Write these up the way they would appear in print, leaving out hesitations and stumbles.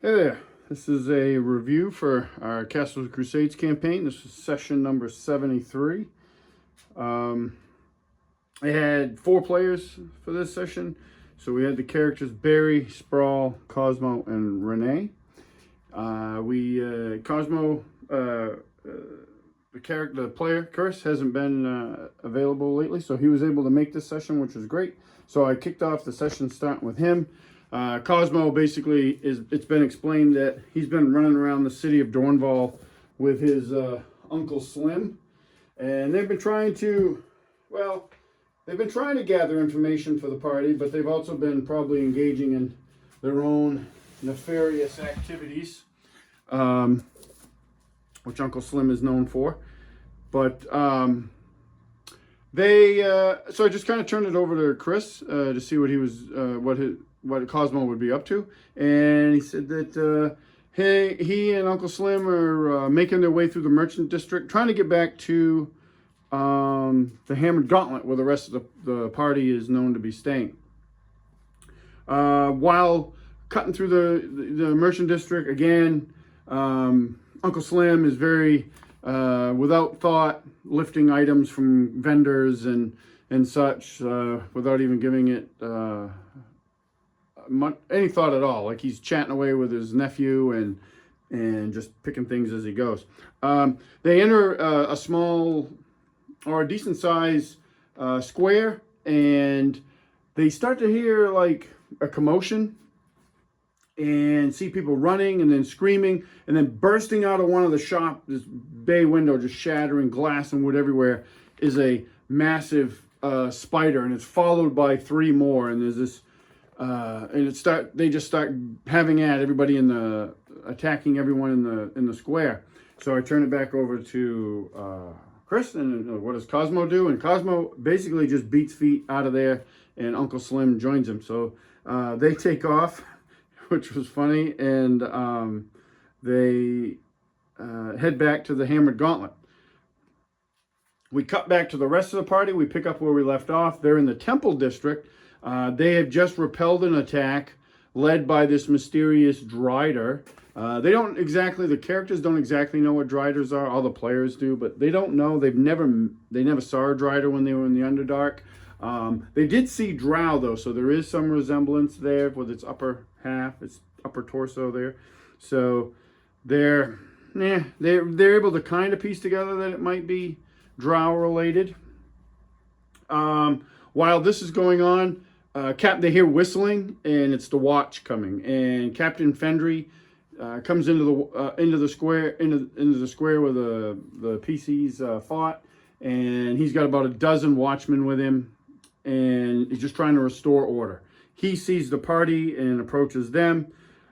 Hey there, this is a review for our Castles of Crusades campaign. This is session number 73. I had 4 players for this session. So we had the characters Barry, Sprawl, Cosmo, and Renee. Cosmo, the player, Chris, hasn't been available lately, so he was able to make this session, which was great. So I kicked off the session starting with him. Cosmo basically it's been explained that he's been running around the city of Dornval with his Uncle Slim, and they've been trying to, well, they've been trying to gather information for the party, but they've also been probably engaging in their own nefarious activities, which Uncle Slim is known for. But so I just kind of turned it over to Chris to see what he was, what Cosmo would be up to, and he said that he and Uncle Slim are making their way through the merchant district, trying to get back to the Hammered Gauntlet, where the rest of the party is known to be staying. While cutting through the merchant district again, Uncle Slim is very without thought lifting items from vendors and such without even giving it any thought at all. Like he's chatting away with his nephew and just picking things as he goes. They enter a small or a decent size square, and they start to hear like a commotion and see people running and then screaming, and then bursting out of one of the shop, this bay window, just shattering glass and wood everywhere, is a massive spider, and it's followed by 3 more, and there's this they just start having at everybody attacking everyone in the square. So I turn it back over to Chris, and what does Cosmo do? And Cosmo basically just beats feet out of there, and Uncle Slim joins him. So they take off, which was funny, and they head back to the Hammered Gauntlet. We cut back to the rest of the party. We pick up where we left off. They're in the Temple District. They have just repelled an attack led by this mysterious Drider. The characters don't exactly know what Driders are. All the players do, but they don't know. They never saw a Drider when they were in the Underdark. They did see Drow though, so there is some resemblance there with its upper half, its upper torso there. So they're able to kind of piece together that it might be Drow related. While this is going on, they hear whistling, and it's the Watch coming. And Captain Fendry comes into the square where the PCs fought, and he's got about a dozen watchmen with him, and he's just trying to restore order. He sees the party and approaches them.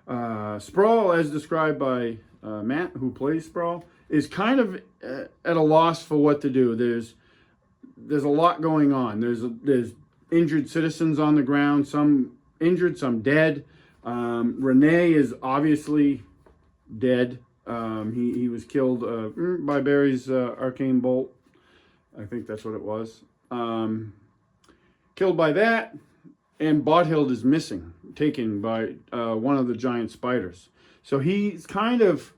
Sprawl, as described by Matt, who plays Sprawl, is kind of at a loss for what to do. There's a lot going on. There's injured citizens on the ground, some injured, some dead. Renee is obviously dead. He was killed by Barry's arcane bolt. I think that's what it was. Killed by that, and Bothild is missing, taken by one of the giant spiders. So he's kind of,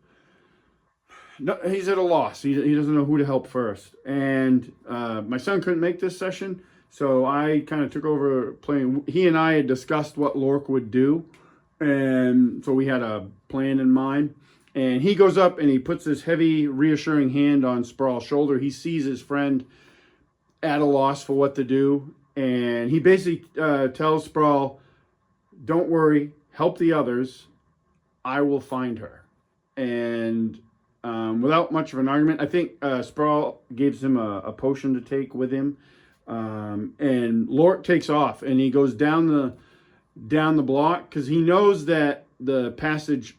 he's at a loss. He doesn't know who to help first. And my son couldn't make this session, so I kind of took over playing. He and I had discussed what Lork would do, and so we had a plan in mind. And he goes up and he puts this heavy, reassuring hand on Sprawl's shoulder. He sees his friend at a loss for what to do, and he basically tells Sprawl, "Don't worry, help the others. I will find her." And without much of an argument, I think Sprawl gives him a potion to take with him, and Lork takes off, and he goes down the block because he knows that the passage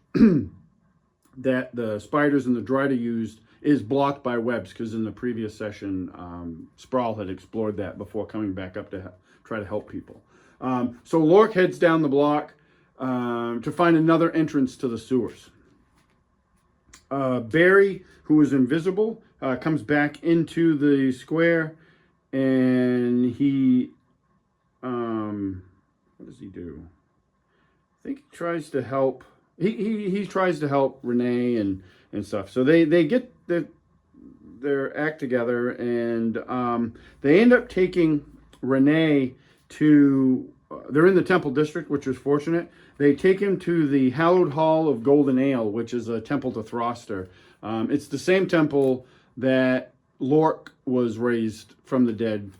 that the spiders and the Drider used is blocked by webs, because in the previous session, Sprawl had explored that before coming back up to try to help people. So Lork heads down the block to find another entrance to the sewers. Barry, who is invisible, comes back into the square, and he, what does he do? I think he tries to help he tries to help Renee and stuff. So they get their act together, and they end up taking Renee to. They're in the Temple District, which is fortunate. They take him to the Hallowed Hall of Golden Ale, which is a temple to Throster. It's the same temple that Lork was raised from the dead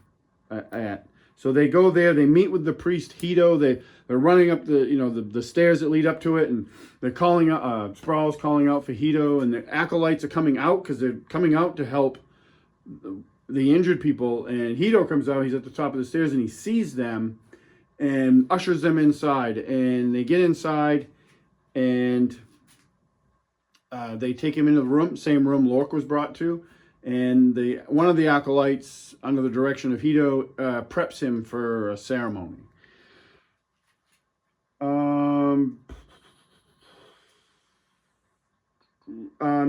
at. So they go there. They meet with the priest Hito. They're running up the stairs that lead up to it, and they're calling out. Sprawl's calling out for Hito, and the acolytes are coming out because they're coming out to help the injured people. And Hito comes out. He's at the top of the stairs, and he sees them and ushers them inside. And they get inside, and they take him into the room, same room Lork was brought to. And one of the acolytes, under the direction of Hito, preps him for a ceremony.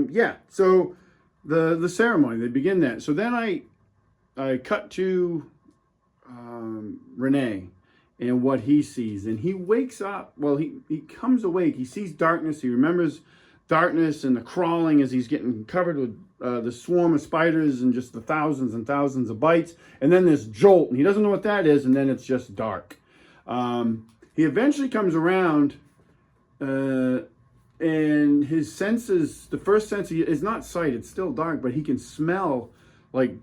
Yeah, so the ceremony, they begin that. So then I cut to Renee and what he sees. And he wakes up, well, he comes awake. He sees darkness. He remembers darkness and the crawling as he's getting covered with the swarm of spiders and just the thousands and thousands of bites. And then this jolt, and he doesn't know what that is, and then it's just dark. He eventually comes around, and his senses, the first sense is not sight, it's still dark, but he can smell like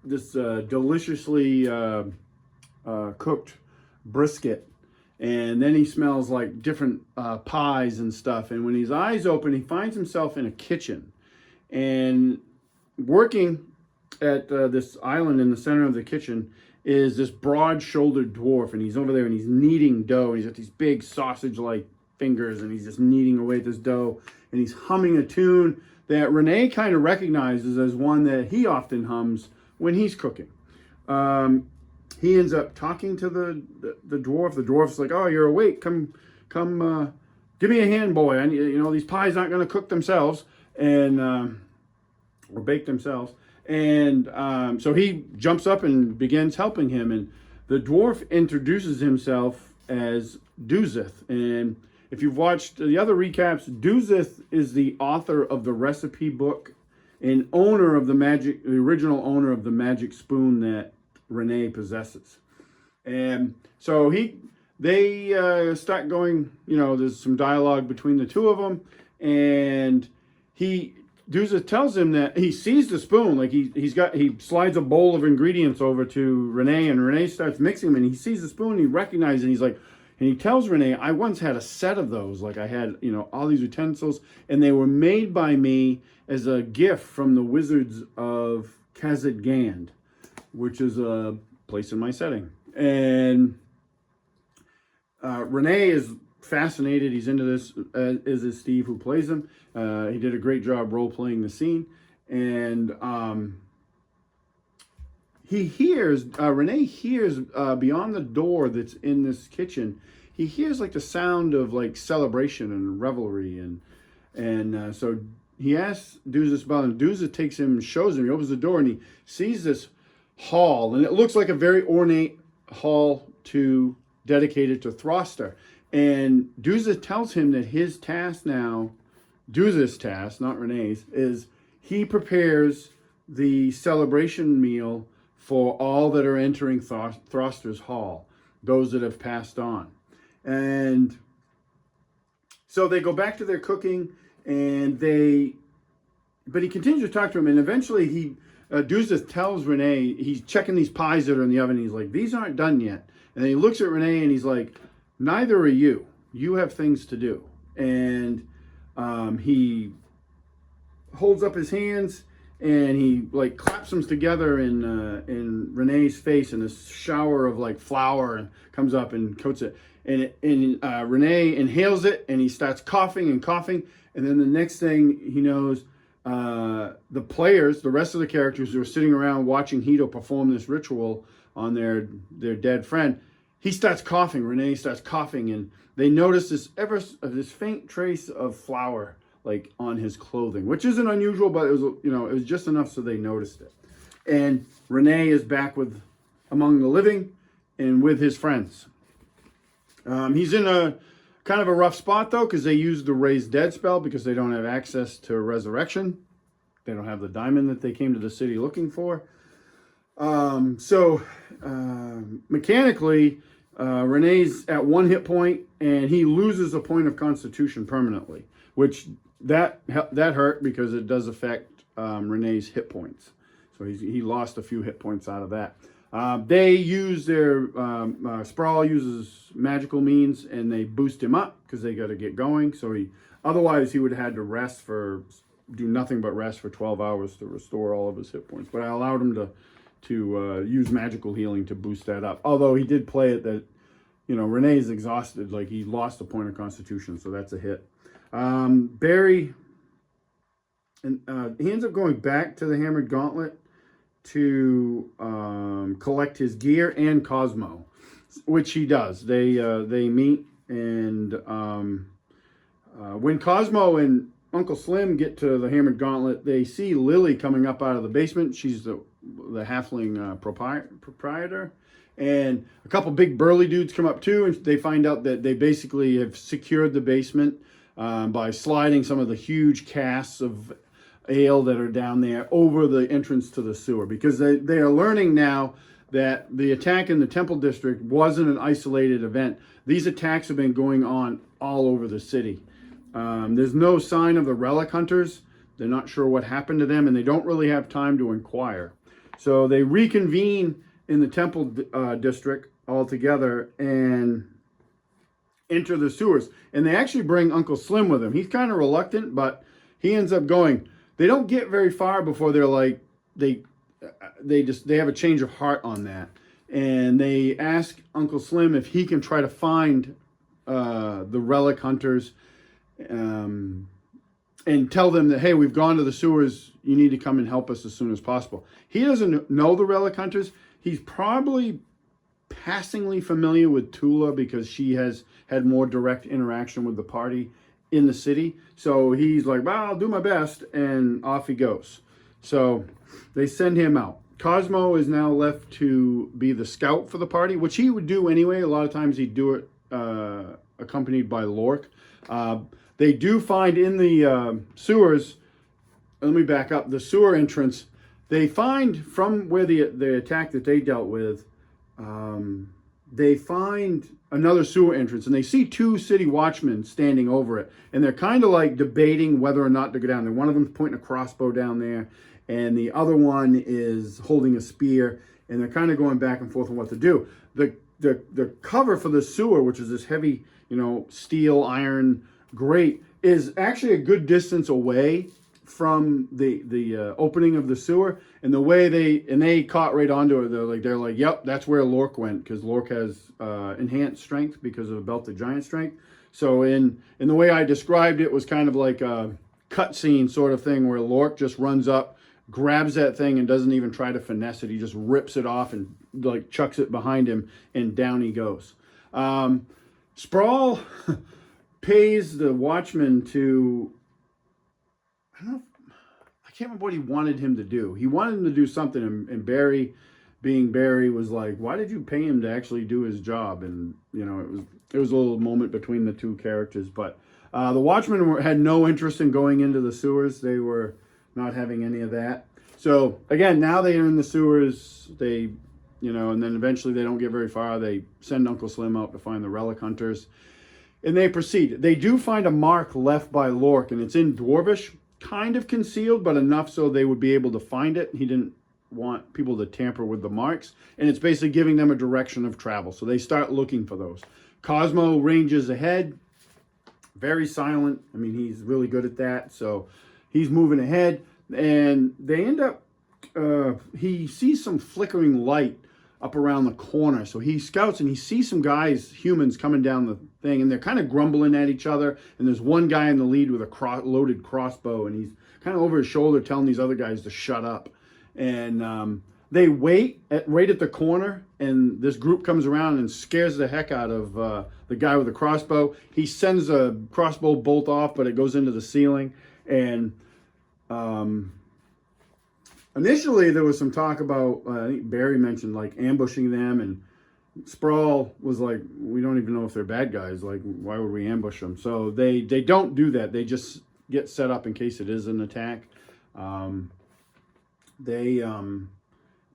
this deliciously cooked brisket. And then he smells like different pies and stuff. And when his eyes open, he finds himself in a kitchen. And working at this island in the center of the kitchen is this broad-shouldered dwarf. And he's over there and he's kneading dough. And he's got these big sausage-like fingers. And he's just kneading away at this dough. And he's humming a tune that Renee kind of recognizes as one that he often hums when he's cooking. He ends up talking to the dwarf. The dwarf's like, "Oh, you're awake. Come, give me a hand, boy. These pies aren't going to cook themselves and or bake themselves." And so he jumps up and begins helping him. And the dwarf introduces himself as Duzith. And if you've watched the other recaps, Duzith is the author of the recipe book and owner of the original owner of the magic spoon that Renee possesses. And so they start going, there's some dialogue between the two of them, and Duzith tells him that he sees the spoon, like he slides a bowl of ingredients over to Renee, and Renee starts mixing them, and he sees the spoon, and he recognizes it, and he's like, and he tells Renee, "I once had a set of those, like I had, all these utensils, and they were made by me as a gift from the wizards of Khazad-Gand, which is a place in my setting." And Renee is fascinated. He's into this, as is Steve, who plays him. He did a great job role-playing the scene. And Renee hears beyond the door that's in this kitchen, he hears like the sound of like celebration and revelry. And so he asks Duzith about it, and Duzith takes him and shows him. He opens the door and he sees this hall, and it looks like a very ornate hall dedicated to Throster. And Duzith tells him that his task now, Duzith's task, not Renee's, is he prepares the celebration meal for all that are entering Throster's hall, those that have passed on. And so they go back to their cooking, but he continues to talk to him, and eventually Duzith tells Renee, he's checking these pies that are in the oven. He's like, "These aren't done yet." And then he looks at Renee and he's like, "Neither are you. You have things to do." And he holds up his hands and he like claps them together in Renee's face, and a shower of like flour comes up and coats it. And Renee inhales it, and he starts coughing and coughing. And then the next thing he knows, the players, the rest of the characters who are sitting around watching Hito perform this ritual on their dead friend, he starts coughing. Renee starts coughing, and they notice this faint trace of flour like on his clothing, which isn't unusual, but it was just enough so they noticed it. And Renee is back among the living and with his friends. He's in Kind of a rough spot, though, because they use the Raise Dead spell because they don't have access to Resurrection. They don't have the diamond that they came to the city looking for. Mechanically, Renee's at 1 hit point, and he loses a point of Constitution permanently, which that hurt because it does affect Renee's hit points. So he lost a few hit points out of that. They use their Sprawl uses magical means, and they boost him up because they got to get going. So otherwise he would have had to do nothing but rest for 12 hours to restore all of his hit points. But I allowed him to use magical healing to boost that up. Although he did play it that, Renee's exhausted, like he lost a point of Constitution, so that's a hit. Barry, and he ends up going back to the Hammered Gauntlet to collect his gear and Cosmo, which he does. They meet, and when Cosmo and Uncle Slim get to the Hammered Gauntlet, they see Lily coming up out of the basement. She's the halfling proprietor, and a couple big burly dudes come up too, and they find out that they basically have secured the basement by sliding some of the huge casks of ale that are down there over the entrance to the sewer, because they are learning now that the attack in the Temple District wasn't an isolated event. These attacks have been going on all over the city. There's no sign of the relic hunters. They're not sure what happened to them, and they don't really have time to inquire. So they reconvene in the Temple District all together and enter the sewers. And they actually bring Uncle Slim with them. He's kind of reluctant, but he ends up going. They don't get very far before they're like, they have a change of heart on that. And they ask Uncle Slim if he can try to find the relic hunters and tell them that, hey, we've gone to the sewers. You need to come and help us as soon as possible. He doesn't know the relic hunters. He's probably passingly familiar with Tula because she has had more direct interaction with the party in the city. So he's like, well, I'll do my best, and off he goes. So they send him out. Cosmo is now left to be the scout for the party, which he would do anyway. A lot of times he'd do it accompanied by Lork. They do find in the sewers, let me back up, the sewer entrance, they find from where the attack that they dealt with, they find another sewer entrance, and they see two city watchmen standing over it, and they're kind of like debating whether or not to go down there. One of them's pointing a crossbow down there, and the other one is holding a spear, and they're kind of going back and forth on what to do. The cover for the sewer, which is this heavy, steel, iron grate, is actually a good distance away from the opening of the sewer, and the way they caught right onto it. They're like, yep, that's where Lork went, because Lork has enhanced strength because of belted giant strength. So in the way I described it was kind of like a cutscene sort of thing where Lork just runs up, grabs that thing, and doesn't even try to finesse it. He just rips it off and like chucks it behind him, and down he goes. Sprawl pays the watchman to, I can't remember what he wanted him to do. He wanted him to do something, and Barry, being Barry, was like, why did you pay him to actually do his job? And, it was a little moment between the two characters. But the watchmen had no interest in going into the sewers. They were not having any of that. So, again, now they are in the sewers. They, and then eventually they don't get very far. They send Uncle Slim out to find the relic hunters. And they proceed. They do find a mark left by Lork, and it's in Dwarvish, kind of concealed, but enough so they would be able to find it. He didn't want people to tamper with the marks, and it's basically giving them a direction of travel. So they start looking for those. Cosmo ranges ahead, very silent. I mean, he's really good at that. So he's moving ahead, and they end up, he sees some flickering light up around the corner. So he scouts, and he sees some guys, humans, coming down the thing, and they're kind of grumbling at each other. And there's one guy in the lead with a loaded crossbow, and he's kind of over his shoulder telling these other guys to shut up. And they wait right at the corner, and this group comes around and scares the heck out of the guy with the crossbow. He sends a crossbow bolt off, but it goes into the ceiling. And initially, there was some talk about, I think Barry mentioned, like ambushing them, and Sprawl was like, we don't even know if they're bad guys. Like, why would we ambush them? So they don't do that. They just get set up in case it is an attack.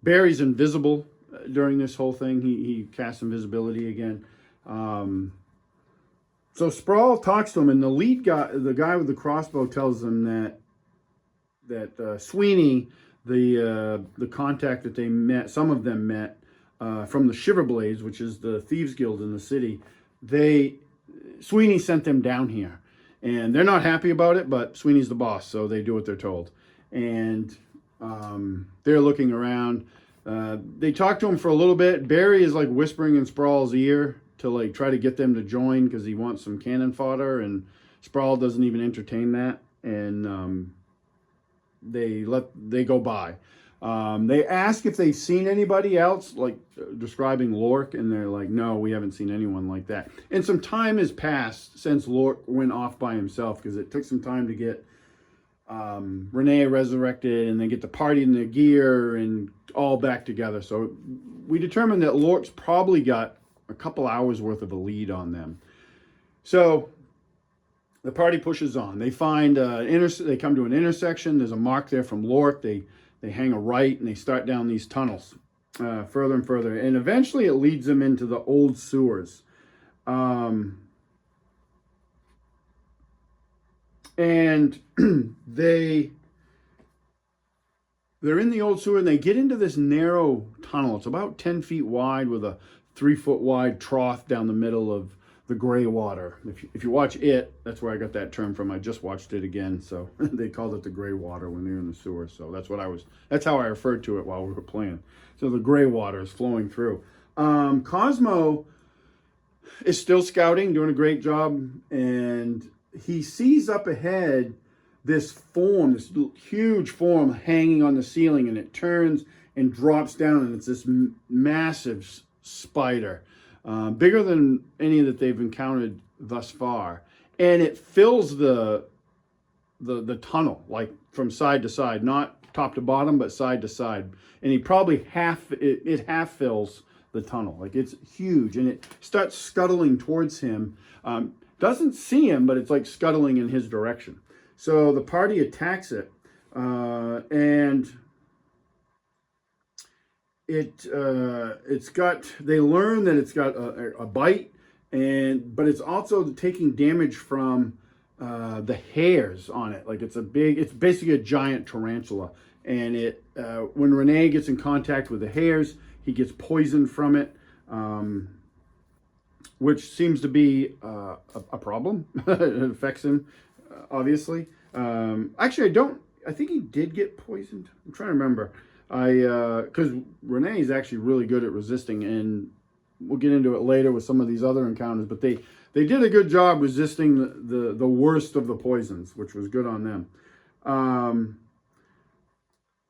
Barry's invisible during this whole thing. He casts invisibility again. So Sprawl talks to him, and the lead guy, the guy with the crossbow, tells them that Sweeney, the contact that they met, some of them met from the Shiverblades, which is the thieves guild in the city. Sweeney sent them down here, and they're not happy about it. But Sweeney's the boss, so they do what they're told. And they're looking around. They talk to him for a little bit. Barry is like whispering in Sprawl's ear to like try to get them to join because he wants some cannon fodder, and Sprawl doesn't even entertain that, and they go by. They ask if they've seen anybody else, like describing Lork, and they're like, no, we haven't seen anyone like that. And some time has passed since Lork went off by himself, because it took some time to get Renee resurrected, and they get the party in their gear and all back together. So we determined that Lork's probably got a couple hours worth of a lead on them. So the party pushes on. They find they come to an intersection. There's a mark there from Lork. They hang a right, and they start down these tunnels further and further, and eventually it leads them into the old sewers. And they're in the old sewer, and they get into this narrow tunnel. It's about 10 feet wide with a 3-foot wide trough down the middle of the gray water. If you watch it, that's where I got that term from. I just watched it again, so they called it the gray water when they're in the sewer. So that's how I referred to it while we were playing. So the gray water is flowing through. Cosmo is still scouting, doing a great job, and he sees up ahead this huge form hanging on the ceiling, and it turns and drops down, and it's this massive spider, bigger than any that they've encountered thus far, and it fills the tunnel, like from side to side, not top to bottom, but side to side, and he probably half fills the tunnel. Like, it's huge, and it starts scuttling towards him. Doesn't see him, but it's like scuttling in his direction. So the party attacks it, and they learn that it's got a bite, but it's also taking damage from the hairs on it. Like, it's basically a giant tarantula, and when Renee gets in contact with the hairs, he gets poisoned from it, which seems to be a problem. It affects him, obviously. Actually, I think he did get poisoned. I'm trying to remember. Because Renee is actually really good at resisting, and we'll get into it later with some of these other encounters, but they did a good job resisting the worst of the poisons, which was good on them.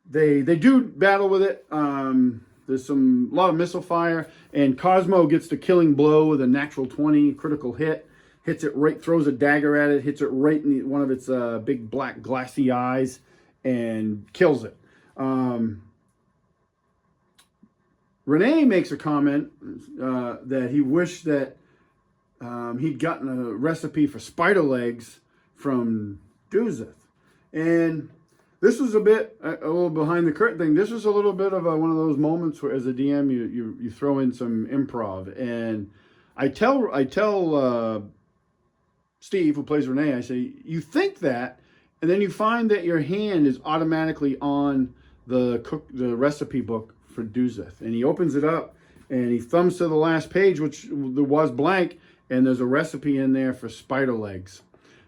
They do battle with it. There's a lot of missile fire, and Cosmo gets the killing blow with a natural 20 critical hit. Hits it right, throws a dagger at it, hits it right in one of its big black glassy eyes, and kills it. Renee makes a comment that he wished that he'd gotten a recipe for spider legs from Duzeth. And this was a little behind the curtain thing. This was a little bit of one of those moments where, as a DM, you throw in some improv. And I tell Steve, who plays Renee, I say, you think that, and then you find that your hand is automatically on the recipe book for Duzeth. And he opens it up, and he thumbs to the last page, which there was blank, and there's a recipe in there for spider legs.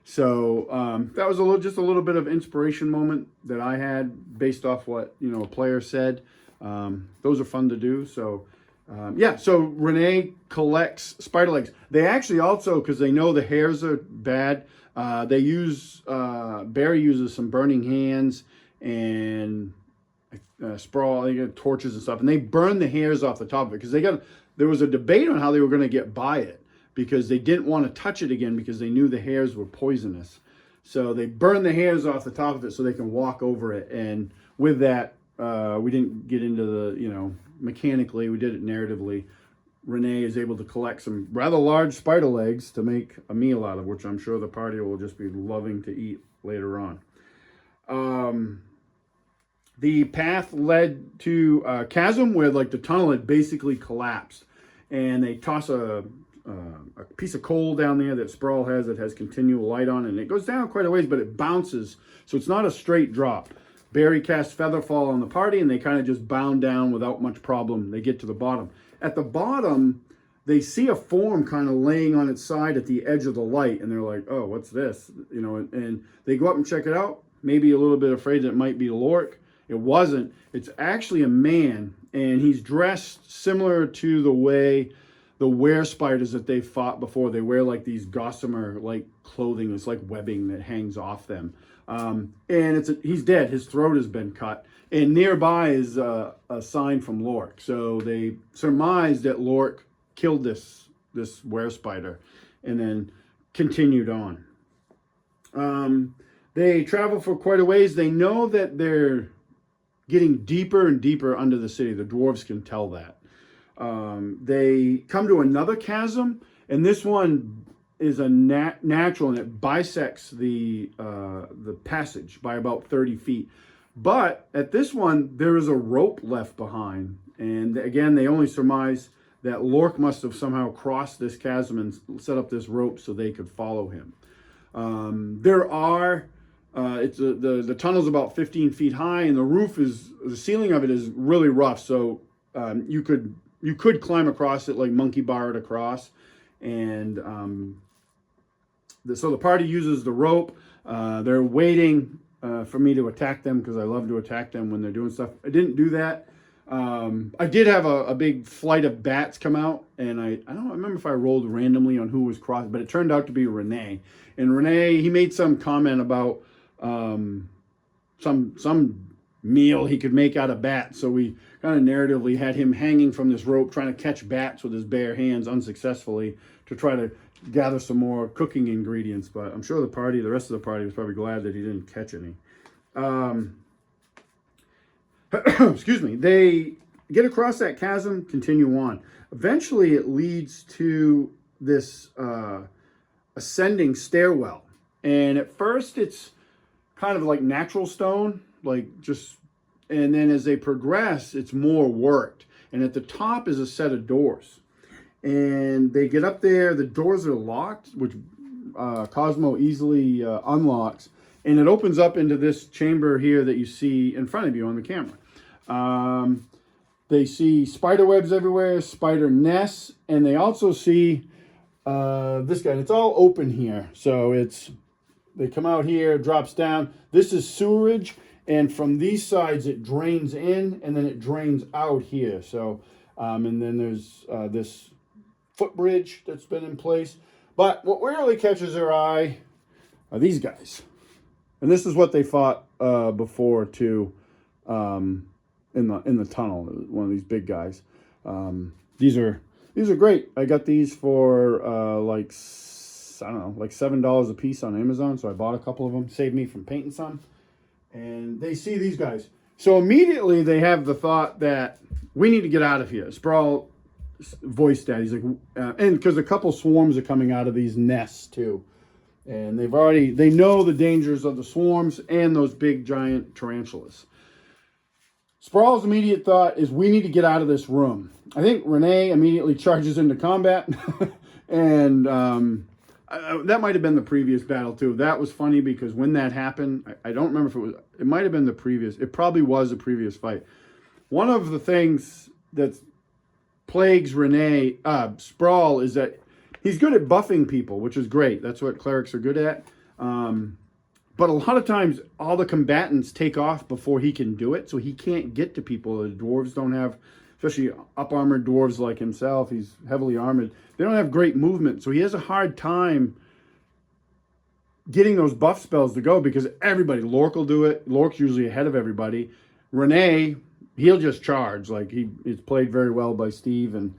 So that was just a little bit of inspiration moment that I had based off what a player said. Those are fun to do. So so Renee collects spider legs. They actually also, because they know the hairs are bad, Barry uses some burning hands and Sprawl. They get torches and stuff, and they burn the hairs off the top of it, because there was a debate on how they were going to get by it, because they didn't want to touch it again because they knew the hairs were poisonous. So they burn the hairs off the top of it so they can walk over it. And with that, we didn't get into the, mechanically, we did it narratively. Renee is able to collect some rather large spider legs to make a meal out of, which I'm sure the party will just be loving to eat later on. The path led to a chasm where like the tunnel had basically collapsed, and they toss a piece of coal down there that Sprawl has that has continual light on, and it goes down quite a ways, but it bounces, so it's not a straight drop. Barry casts Featherfall on the party, and they kind of just bound down without much problem. They get to the bottom. At the bottom, they see a form kind of laying on its side at the edge of the light, and they're like, oh, what's this? You know, and they go up and check it out, maybe a little bit afraid that it might be Lork. It wasn't. It's actually a man, and he's dressed similar to the way the were spiders that they fought before. They wear like these gossamer-like clothing. It's like webbing that hangs off them. And he's dead. His throat has been cut. And nearby is a sign from Lork. So they surmised that Lork killed this were spider and then continued on. They travel for quite a ways. They know that they're getting deeper and deeper under the city. The dwarves can tell that. They come to another chasm, and this one is a natural, and it bisects the passage by about 30 feet. But at this one, there is a rope left behind. And again, they only surmise that Lork must have somehow crossed this chasm and set up this rope so they could follow him. The tunnel's about 15 feet high, and the ceiling of it is really rough. So you could climb across it, like monkey bar it across. And so the party uses the rope. They're waiting for me to attack them, because I love to attack them when they're doing stuff. I didn't do that. I did have a big flight of bats come out, and I don't remember if I rolled randomly on who was crossed, but it turned out to be Renee. And Renee, he made some comment about some meal he could make out of bats. So we kind of narratively had him hanging from this rope trying to catch bats with his bare hands unsuccessfully to try to gather some more cooking ingredients. But I'm sure the rest of the party was probably glad that he didn't catch any. Excuse me. They get across that chasm, continue on. Eventually it leads to this ascending stairwell. And at first it's kind of like natural stone, and then as they progress, it's more worked. And at the top is a set of doors. And they get up there, the doors are locked, which Cosmo easily unlocks. And it opens up into this chamber here that you see in front of you on the camera. They see spider webs everywhere, spider nests, and they also see this guy. And it's all open here. So they come out here, drops down. This is sewerage, and from these sides it drains in, and then it drains out here. So, and then there's this footbridge that's been in place. But what really catches their eye are these guys. And this is what they fought before too, in the tunnel. One of these big guys. These are great. I got these for like $7 a piece on Amazon. So I bought a couple of them. Saved me from painting some. And they see these guys. So immediately they have the thought that we need to get out of here. Sprawl voiced that. He's like, and because a couple swarms are coming out of these nests too. And they know the dangers of the swarms and those big giant tarantulas. Sprawl's immediate thought is we need to get out of this room. I think Renee immediately charges into combat. And that might have been the previous battle too. That was funny because when that happened, I don't remember if it might have been it probably was a previous fight. One of the things that plagues Renee, Sprawl, is that he's good at buffing people, which is great. That's what clerics are good at. But a lot of times, all the combatants take off before he can do it, so he can't get to people. The dwarves don't have, especially up-armored dwarves like himself, he's heavily armored. They don't have great movement, so he has a hard time getting those buff spells to go because everybody, Lork will do it. Lork's usually ahead of everybody. Renee, he'll just charge. Like, it's played very well by Steve, and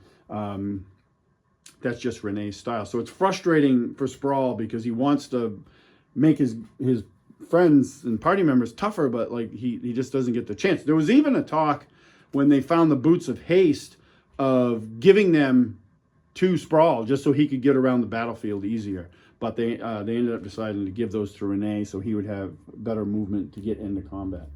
that's just Renee's style. So it's frustrating for Sprawl because he wants to make his friends and party members tougher, but like he just doesn't get the chance. There was even a talk when they found the boots of haste of giving them to Sprawl just so he could get around the battlefield easier. But they ended up deciding to give those to Renee so he would have better movement to get into combat.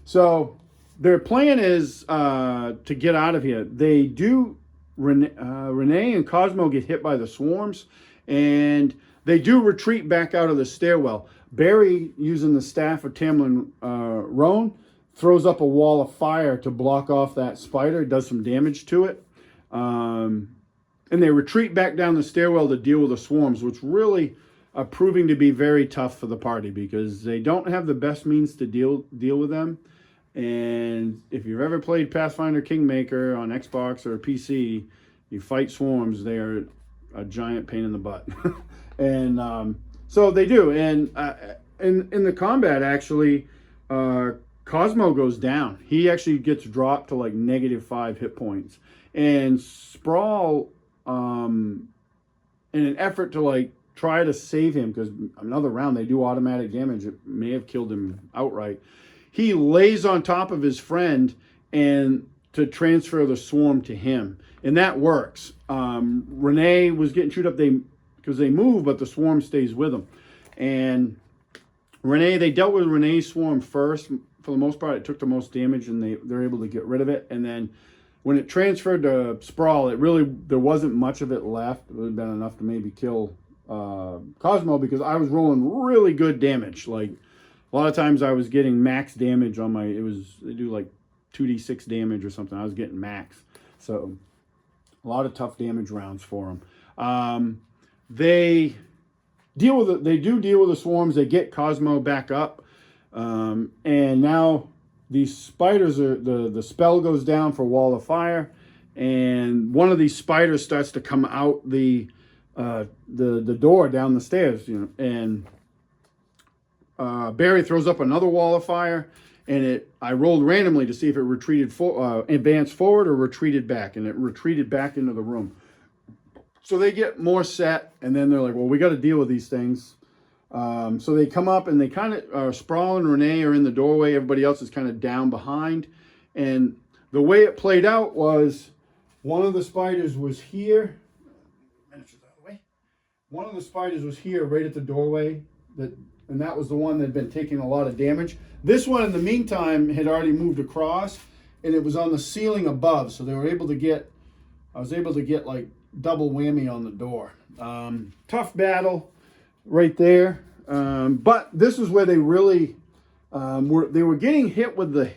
So their plan is to get out of here. They do. Renee and Cosmo get hit by the swarms, and they do retreat back out of the stairwell. Barry, using the staff of Tamlin Roan, throws up a wall of fire to block off that spider, does some damage to it. And they retreat back down the stairwell to deal with the swarms, which really are proving to be very tough for the party because they don't have the best means to deal with them. And if you've ever played Pathfinder Kingmaker on Xbox or PC, you fight swarms, they are a giant pain in the butt. And so they do. And in the combat, actually, Cosmo goes down. He actually gets dropped to like -5 hit points. And Sprawl, in an effort to like try to save him, because another round they do automatic damage, it may have killed him outright. He lays on top of his friend and to transfer the swarm to him. And that works. Renee was getting chewed up because they move, but the swarm stays with them. And Renee, they dealt with Renee's swarm first. For the most part, it took the most damage, and they're able to get rid of it. And then when it transferred to Sprawl, there wasn't much of it left. It would have been enough to maybe kill Cosmo, because I was rolling really good damage. Like, a lot of times I was getting max damage on they do like 2d6 damage or something. I was getting max. So a lot of tough damage rounds for them. They do deal with the swarms. They get Cosmo back up. And now these spiders the spell goes down for Wall of Fire. And one of these spiders starts to come out the door down the stairs, and Barry throws up another Wall of Fire, and I rolled randomly to see if it advanced forward or retreated back, and it retreated back into the room. So they get more set, and then they're like, well, we got to deal with these things. So they come up, and they kind of, Sprawl and Renee are in the doorway. Everybody else is kind of down behind. And the way it played out was one of the spiders was here. One of the spiders was here right at the doorway, and that was the one that had been taking a lot of damage. This one, in the meantime, had already moved across, and it was on the ceiling above, so I was able to get like double whammy on the door. Tough battle right there, but this is where they really were getting hit with the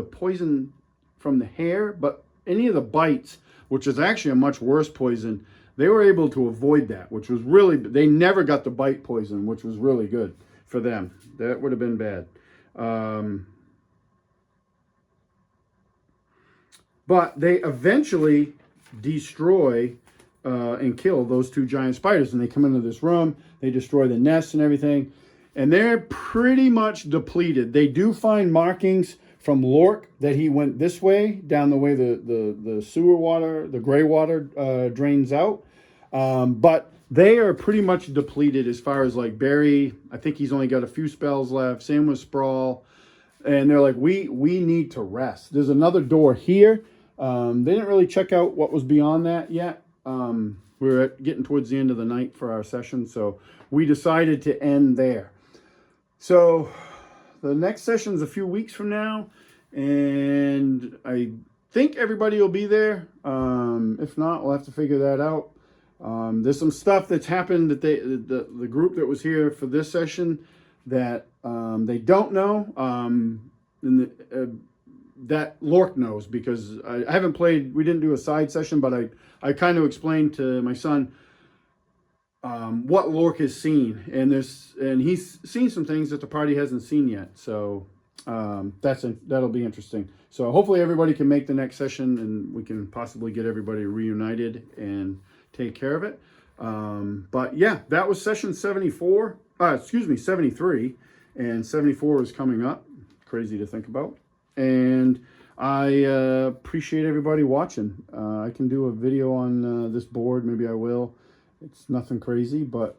poison from the hair, but any of the bites, which is actually a much worse poison, they were able to avoid that, which was really, they never got the bite poison, which was really good for them. That would have been bad. But they eventually destroy and kill those two giant spiders. And they come into this room, they destroy the nests and everything. And they're pretty much depleted. They do find markings from Lork that he went this way, down the way the sewer water, the gray water drains out. But they are pretty much depleted as far as like Barry. I think he's only got a few spells left. Same with Sprawl. And they're like, we need to rest. There's another door here. They didn't really check out what was beyond that yet. We were getting towards the end of the night for our session, so we decided to end there. So the next session's a few weeks from now, and I think everybody will be there. If not, we'll have to figure that out. There's some stuff that's happened that the group that was here for this session that they don't know, that Lork knows, because I haven't played. We didn't do a side session, but I kind of explained to my son what Lork has seen, and he's seen some things that the party hasn't seen yet. So that'll be interesting. So hopefully everybody can make the next session, and we can possibly get everybody reunited and take care of it. But yeah, that was session 74. 73, and 74 is coming up. Crazy to think about. And I appreciate everybody watching. I can do a video on this board. Maybe I will. It's nothing crazy, but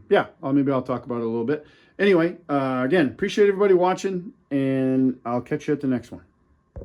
yeah, maybe I'll talk about it a little bit. Anyway, again, appreciate everybody watching, and I'll catch you at the next one.